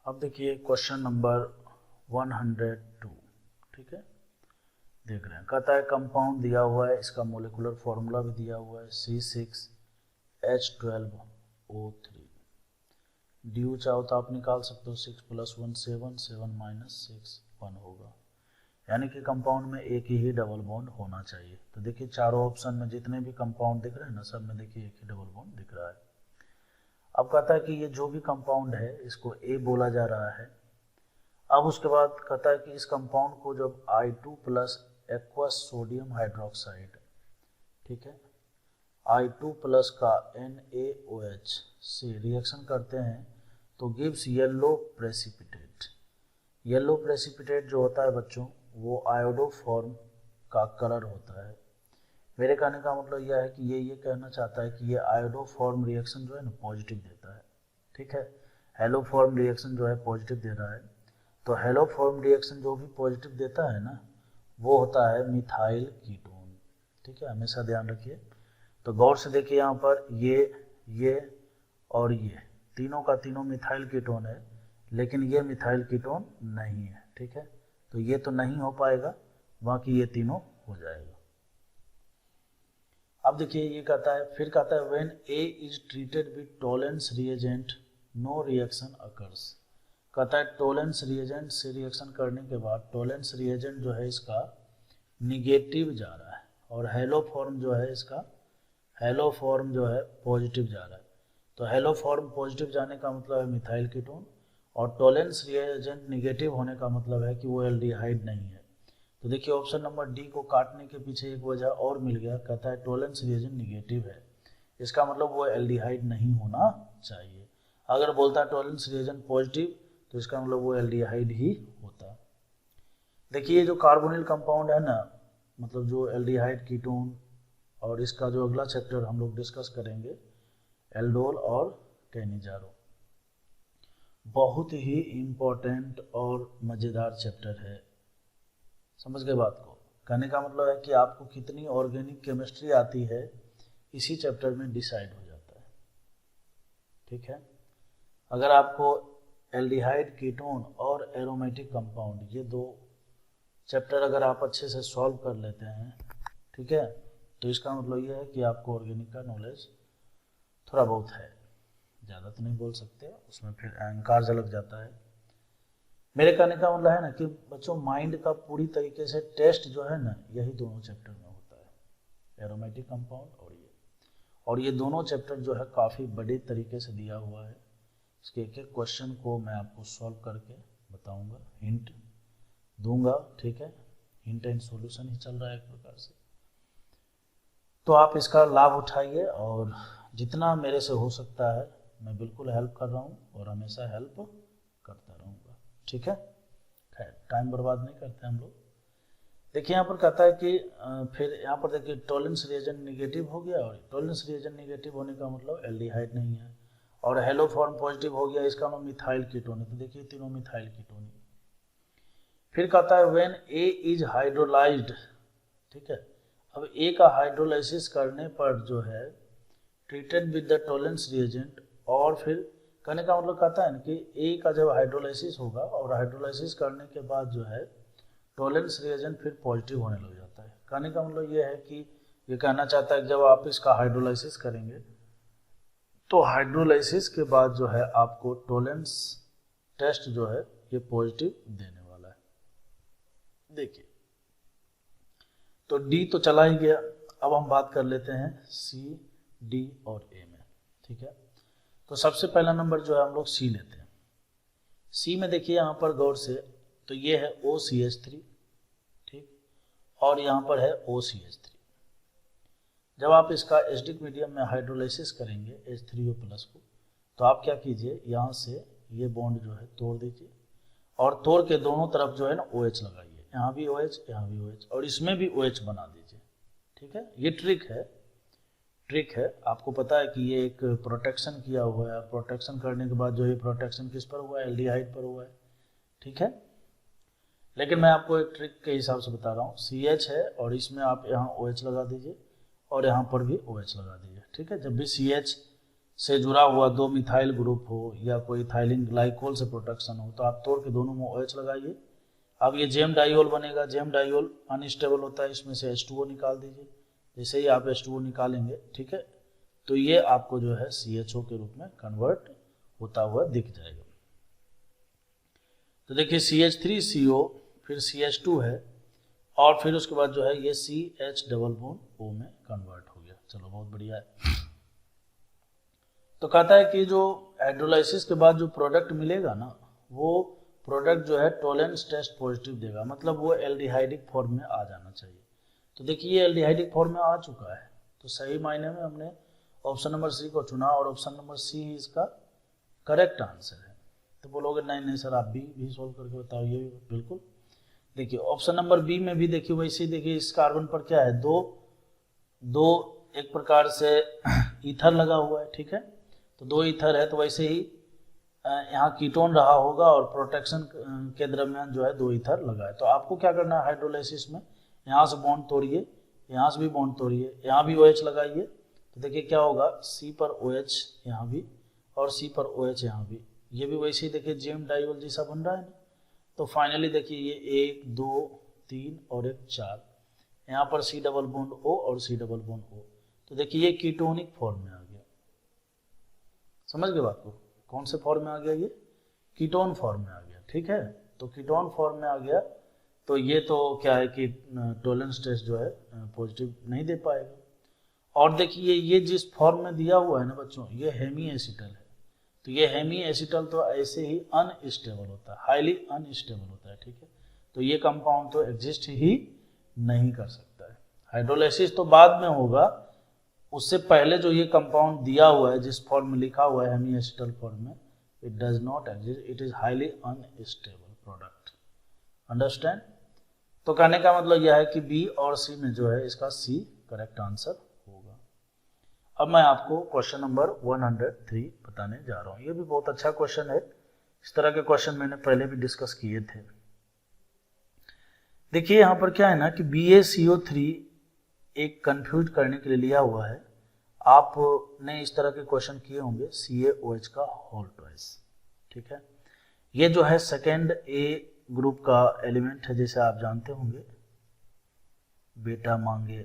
अब देखिए question number 102, ठीक है। देख रहे हैं, कहता है कंपाउंड दिया हुआ है, इसका मोलिकुलर फॉर्मूला भी दिया हुआ है C6H12O3। ड्यू चाहो तो आप निकाल सकते हो, 6 + 1 7, 7 - 6 1 होगा, यानी कि कंपाउंड में एक ही डबल बॉन्ड होना चाहिए। तो देखिए चारों ऑप्शन में जितने भी कंपाउंड दिख रहे हैं ना, सब में देखिए एक ही डबल बॉन्ड दिख रहा है। अब कहता है कि ये जो भी कंपाउंड है इसको ए बोला जा रहा है। अब उसके बाद कहता है कि इस कंपाउंड को जब I2+ एक्वस सोडियम हाइड्रोक्साइड, ठीक है, I2+ का NaOH से रिएक्शन करते हैं तो gives yellow precipitate. Yellow precipitate जो होता है बच्चों, वो आयोडोफॉर्म का कलर होता है। मेरे कहने का मतलब यह है कि ये कहना चाहता है कि ये आयोडोफॉर्म रिएक्शन जो है ना पॉजिटिव देता है, ठीक है। हेलोफॉर्म रिएक्शन जो है पॉजिटिव दे रहा है, तो हेलोफॉर्म रिएक्शन जो भी पॉजिटिव देता है ना, वो होता है मिथाइल कीटोन, ठीक है, हमेशा ध्यान रखिए। तो गौर से देखिए यहाँ पर ये और ये तीनों का तीनों मिथाइल कीटोन है, लेकिन ये मिथाइल कीटोन नहीं है, ठीक है। तो ये तो नहीं हो पाएगा, बाकी ये तीनों हो जाएगा। अब देखिए ये कहता है, फिर कहता है when A is treated with Tollens reagent no reaction occurs. कहता है टोलेंस रिएजेंट से रिएक्शन करने के बाद टोलेंस रिएजेंट जो है इसका निगेटिव जा रहा है, और हेलोफॉर्म जो है इसका हेलोफॉर्म जो है पॉजिटिव जा रहा है। तो हेलोफॉर्म पॉजिटिव जाने का मतलब है मिथाइल कीटोन, और टोलेंस रिएजेंट निगेटिव होने का मतलब है कि वो एल्डिहाइड नहीं है। तो देखिए ऑप्शन नंबर डी को काटने के पीछे एक वजह और मिल गया, कहता है टोलेंस रिएजेंट निगेटिव है, इसका मतलब वो एल्डिहाइड नहीं होना चाहिए। अगर बोलता है टोलेंस रिएजेंट पॉजिटिव तो इसका मतलब वो एल्डिहाइड ही होता। देखिए ये जो कार्बोनिल कंपाउंड है ना, मतलब जो एल्डिहाइड कीटोन, और इसका जो अगला चैप्टर हम लोग डिस्कस करेंगे एल्डोल और कैनिजारो, बहुत ही इम्पोर्टेंट और मज़ेदार चैप्टर है। समझ गए बात को? कहने का मतलब है कि आपको कितनी ऑर्गेनिक केमिस्ट्री आती है इसी चैप्टर में डिसाइड हो जाता है, ठीक है। अगर आपको एल्डिहाइड कीटोन और एरोमेटिक कंपाउंड, ये दो चैप्टर अगर आप अच्छे से सॉल्व कर लेते हैं, ठीक है, तो इसका मतलब ये है कि आपको ऑर्गेनिक का नॉलेज थोड़ा बहुत है, ज़्यादा तो नहीं बोल सकते, उसमें फिर अहंकार झलक जाता है। मेरे कहने का मतलब है ना कि बच्चों माइंड का पूरी तरीके से टेस्ट जो है ना, यही दोनों चैप्टर में होता है, एरोमेटिक कंपाउंड और ये दोनों चैप्टर जो है काफ़ी बड़े तरीके से दिया हुआ है। इसके एक एक क्वेश्चन को मैं आपको सॉल्व करके बताऊंगा, हिंट दूंगा, ठीक है। हिंट एंड सॉल्यूशन ही चल रहा है एक प्रकार से। तो आप इसका लाभ उठाइए, और जितना मेरे से हो सकता है मैं बिल्कुल हेल्प कर रहा हूँ और हमेशा हेल्प करता रहूँगा, ठीक है। खैर टाइम बर्बाद नहीं करते हम लोग। देखिए यहाँ पर कहता है कि फिर यहाँ पर देखिए टोलेंस रिएजेंट निगेटिव हो गया, और टोलेंस रिएजेंट निगेटिव होने का मतलब एल्डिहाइड नहीं है, और हेलोफॉर्म पॉजिटिव हो गया, इसका मतलब मिथाइल कीटोन है। तो देखिए तीनों मिथाइल कीटोन है। फिर कहता है व्हेन ए इज हाइड्रोलाइज्ड, ठीक है। अब ए का हाइड्रोलाइसिस करने पर जो है treated with the Tollens reagent, और फिर कहने का मतलब कहता है ना कि ए का जब हाइड्रोलाइसिस होगा और हाइड्रोलाइसिस करने के बाद जो है टोलेंस रिएजेंट फिर पॉजिटिव होने लग जाता है। कहने का मतलब ये है कि ये कहना चाहता है कि जब आप इसका हाइड्रोलाइसिस करेंगे तो हाइड्रोलाइसिस के बाद जो है आपको टोलेंस टेस्ट जो है ये पॉजिटिव देने वाला है। देखिए तो डी तो चला ही गया, अब हम बात कर लेते हैं सी, डी और ए में, ठीक है। तो सबसे पहला नंबर जो है हम लोग सी लेते हैं। सी में देखिए यहाँ पर गौर से, तो ये है OCH3, ठीक, और यहाँ पर है OCH3। जब आप इसका एसिडिक मीडियम में हाइड्रोलाइसिस करेंगे H3O+ को, तो आप क्या कीजिए, यहाँ से ये बॉन्ड जो है तोड़ दीजिए, और तोड़ के दोनों तरफ जो है ना OH लगाइए, यहाँ भी OH यहाँ भी OH, और इसमें भी OH बना दीजिए, ठीक है। ये ट्रिक है, आपको पता है कि ये एक प्रोटेक्शन किया हुआ है, प्रोटेक्शन करने के बाद जो ये प्रोटेक्शन किस पर हुआ है, एल्डिहाइड पर हुआ है, ठीक है। लेकिन मैं आपको एक ट्रिक के हिसाब से बता रहा हूँ, CH है और इसमें आप यहाँ OH लगा दीजिए, और यहाँ पर भी OH लगा दीजिए, ठीक है। जब भी CH से जुड़ा हुआ 2 मिथाइल ग्रुप हो या कोई इथाइलिन ग्लाइकोल से प्रोटेक्शन हो तो आप तोड़ के दोनों में OH लगाइए। अब ये जेम डाइओल बनेगा, जेम डाइओल अनस्टेबल होता है, इसमें से H2O निकाल दीजिए। जैसे ही आप H2O निकालेंगे, ठीक है, तो ये आपको जो है CHO के रूप में कन्वर्ट होता हुआ दिख जाएगा। तो देखिए CH3CO फिर CH2 है और फिर उसके बाद जो है ये CH डबल बॉन्ड O में कन्वर्ट हो गया। चलो बहुत बढ़िया है। तो कहता है कि जो हाइड्रोलाइसिस के बाद जो प्रोडक्ट मिलेगा ना, वो प्रोडक्ट जो है टोलेंस टेस्ट पॉजिटिव देगा, मतलब वो एल्डिहाइडिक फॉर्म में आ जाना चाहिए। तो देखिए ये एल्डिहाइडिक फॉर्म में आ चुका है, तो सही मायने में हमने ऑप्शन नंबर सी को चुना और ऑप्शन नंबर सी ही इसका करेक्ट आंसर है। तो बोलोगे नहीं नहीं सर आप भी सोल्व करके बताओ, ये भी बिल्कुल। देखिए ऑप्शन नंबर बी में भी देखिए वैसे ही, देखिए इस कार्बन पर क्या है, दो एक प्रकार से ईथर लगा हुआ है, ठीक है, तो 2 ईथर है, तो वैसे ही यहाँ कीटोन रहा होगा और प्रोटेक्शन के दरमियान जो है 2 ईथर लगा है। तो आपको क्या करना है हाइड्रोलाइसिस में, यहाँ से बॉन्ड तोड़िए, यहाँ से भी बॉन्ड तोड़िए, यहाँ भी OH लगाइए, तो देखिए क्या होगा, C पर OH यहाँ भी और C पर OH यहाँ भी, ये भी वैसे ही देखिए जेम डाइओल जैसा बन रहा है ना। तो फाइनली देखिए ये 1 2 3 और 1 4, यहाँ पर C डबल बॉन्ड O और C डबल बॉन्ड O, तो देखिए ये कीटोनिक फॉर्म में आ गया। समझ गए बात को, कौन से फॉर्म में आ गया, ये कीटोन फॉर्म में आ गया, ठीक है। तो कीटोन फॉर्म में आ गया, तो ये तो क्या है कि टोलेंस टेस्ट जो है पॉजिटिव नहीं दे पाएगा। और देखिए ये जिस फॉर्म में दिया हुआ है ना बच्चों, ये हेमी एसिटल है, तो ये हेमी एसिटल तो ऐसे ही अनस्टेबल होता है, हाईली अनस्टेबल होता है, ठीक है, तो ये कंपाउंड तो एग्जिस्ट ही नहीं कर सकता है। हाइड्रोलाइसिस तो बाद में होगा, उससे पहले जो ये कंपाउंड दिया हुआ है जिस फॉर्म में लिखा हुआ है हेमी एसिटल फॉर्म में, it does not exist, it is highly unstable product. Understand. तो कहने का मतलब यह है कि बी और सी में जो है इसका सी करेक्ट आंसर होगा। अब मैं आपको क्वेश्चन नंबर 103 बताने जा रहा हूं। ये भी बहुत अच्छा क्वेश्चन है, इस तरह के क्वेश्चन मैंने पहले भी डिस्कस किए थे। देखिए यहाँ पर क्या है ना कि BaCO3 एक कंफ्यूज करने के लिए लिया हुआ है। आपने इस तरह के क्वेश्चन किए होंगे CaOH का होल ट्वाइस, ठीक है। ये जो है सेकेंड A ग्रुप का एलिमेंट है, जैसे आप जानते होंगे, बेटा मांगे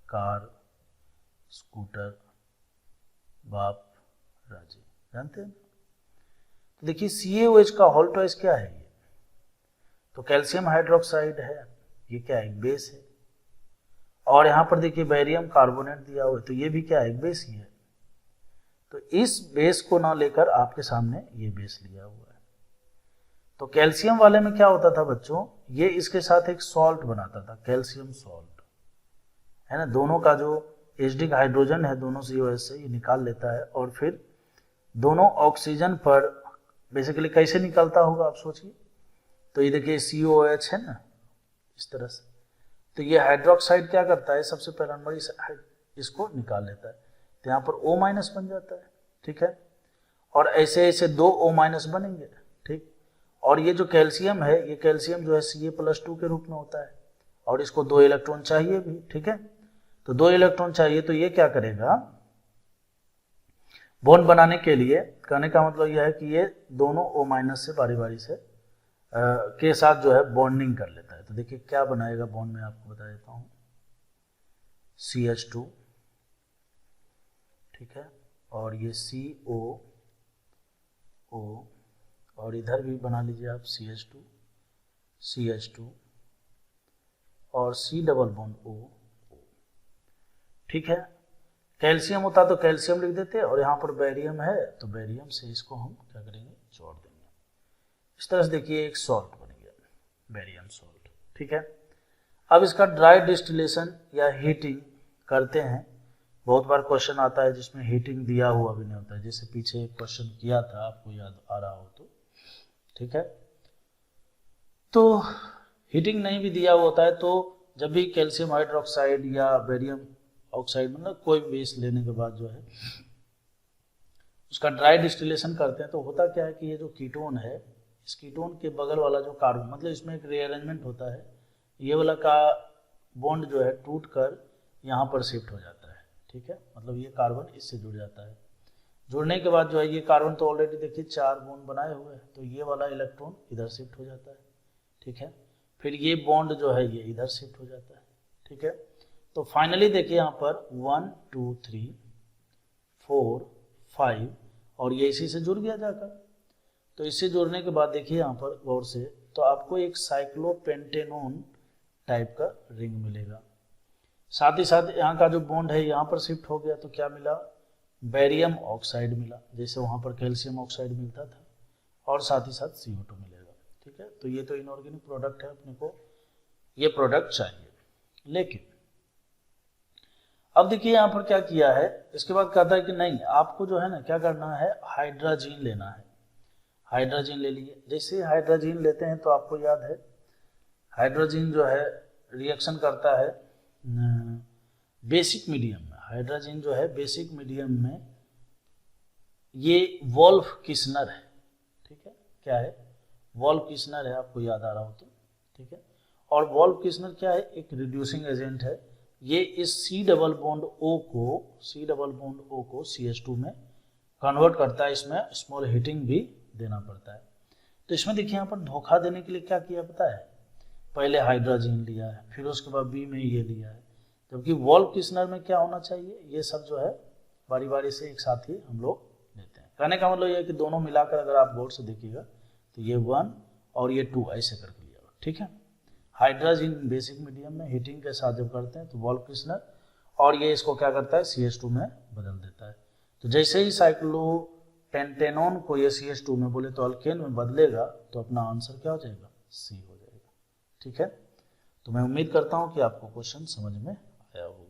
कार स्कूटर बाप राजी, जानते हैं। तो देखिए CaOH का होल ट्वाइस क्या है, ये तो कैल्शियम हाइड्रोक्साइड है, ये क्या है, एक बेस है। और यहाँ पर देखिए बेरियम कार्बोनेट दिया हुआ है, तो ये भी क्या है, एक बेस ही है। तो इस बेस को ना लेकर आपके सामने ये बेस लिया हुआ है। तो कैल्शियम वाले में क्या होता था बच्चों, ये इसके साथ एक सॉल्ट बनाता था, कैल्शियम सॉल्ट, है ना। दोनों का जो एसिडिक हाइड्रोजन है दोनों COH से ये निकाल लेता है और फिर दोनों ऑक्सीजन पर बेसिकली कैसे निकलता होगा आप सोचिए। तो ये देखिए COOH है ना, इस तरह से, तो ये हाइड्रोक्साइड क्या करता है, सबसे पहला नंबर इसको निकाल लेता है, तो यहाँ पर O- बन जाता है, ठीक है। और ऐसे ऐसे 2 O- बनेंगे, ठीक। और ये जो कैल्शियम है, ये कैल्शियम जो है Ca+2 के रूप में होता है और इसको 2 इलेक्ट्रॉन चाहिए भी, ठीक है। तो 2 इलेक्ट्रॉन चाहिए, तो ये क्या करेगा, बॉन्ड बनाने के लिए, कहने का मतलब यह है कि ये दोनों O- से बारी बारी से के साथ जो है बॉन्डिंग कर लेता है। तो देखिए क्या बनाएगा बॉन्ड में, आपको बता देता हूं, CH2, ठीक है, और ये COO, और इधर भी बना लीजिए आप CH2 CH2 और C डबल बॉन्ड O, ठीक है। कैल्शियम होता तो कैल्शियम लिख देते, और यहाँ पर बेरियम है तो बेरियम से इसको हम क्या करेंगे, जोड़ देंगे। इस तरह से देखिए एक सॉल्ट बन गया, बेरियम सॉल्ट, ठीक है। अब इसका ड्राई डिस्टिलेशन या हीटिंग करते हैं। बहुत बार क्वेश्चन आता है जिसमें हीटिंग दिया हुआ भी नहीं होता है, जैसे पीछे एक क्वेश्चन किया था, आपको याद आ रहा हो तो, ठीक है। तो हीटिंग नहीं भी दिया हुआ होता है, तो जब भी कैल्शियम हाइड्रोक्साइड या बेरियम ऑक्साइड, मतलब कोई बेस लेने के बाद जो है उसका ड्राई डिस्टिलेशन करते हैं, तो होता क्या है कि ये जो कीटोन है, इस कीटोन के बगल वाला जो कार्बन, मतलब इसमें एक रीअरेंजमेंट होता है, ये वाला का बॉन्ड जो है टूट कर यहाँ पर शिफ्ट हो जाता है, ठीक है, मतलब ये कार्बन इससे जुड़ जाता है। जुड़ने के बाद जो है ये कार्बन तो ऑलरेडी देखिए 4 बॉन्ड बनाए हुए हैं, तो ये वाला इलेक्ट्रॉन इधर शिफ्ट हो जाता है, ठीक है। फिर ये बॉन्ड जो है ये इधर शिफ्ट हो जाता है, ठीक है। तो फाइनली देखिए यहाँ पर 1 2 3 4 5 और ये इसी से जुड़ गया जाकर। तो इससे जुड़ने के बाद देखिए यहाँ पर गौर से, तो आपको एक साइक्लोपेंटेनोन टाइप का रिंग मिलेगा। साथ ही साथ यहाँ का जो बॉन्ड है यहाँ पर शिफ्ट हो गया, तो क्या मिला, बेरियम ऑक्साइड मिला, जैसे वहाँ पर कैल्शियम ऑक्साइड मिलता था, और साथ ही साथ CO2 मिलेगा, ठीक है। तो ये तो इनऑर्गेनिक प्रोडक्ट है, अपने को ये प्रोडक्ट चाहिए। लेकिन अब देखिए यहाँ पर क्या किया है, इसके बाद कहता है कि नहीं, आपको जो है ना क्या करना है, हाइड्रोजन लेना है। हाइड्रोजन ले लिए, जैसे हाइड्रोजन लेते हैं तो आपको याद है हाइड्रोजन जो है रिएक्शन करता है बेसिक मीडियम में। हाइड्रोजन जो है बेसिक मीडियम में ये वोल्फ किस्नर है, ठीक है। क्या है, वोल्फ किस्नर है, आपको याद आ रहा हो तो, ठीक है। और वोल्फ किस्नर क्या है, एक रिड्यूसिंग एजेंट है। ये इस C डबल बॉन्ड O को CH2 में कन्वर्ट करता है, इसमें स्मॉल हीटिंग भी देना पड़ता है। तो इसमें देखिए यहाँ पर धोखा देने के लिए क्या किया पता है, पहले हाइड्रोजन लिया है, फिर उसके बाद B में ये लिया है, जबकि वोल्फ किस्नर में क्या होना चाहिए, ये सब जो है बारी बारी से एक साथ ही हम लोग लेते हैं। कहने का मतलब ये है कि दोनों मिलाकर अगर आप गौर से देखिएगा तो ये 1 और ये 2 ऐसे करके लिया, ठीक है। हाइड्रोजन बेसिक मीडियम में हीटिंग के साथ जब करते हैं तो वोल्फ किस्नर, और ये इसको क्या करता है, CH2 में बदल देता है। तो जैसे ही साइक्लोपेंटेनोन को ये CH2 में बोले तो अल्केन में बदलेगा, तो अपना आंसर क्या हो जाएगा, C हो जाएगा, ठीक है। तो मैं उम्मीद करता हूँ कि आपको क्वेश्चन समझ में आया होगा।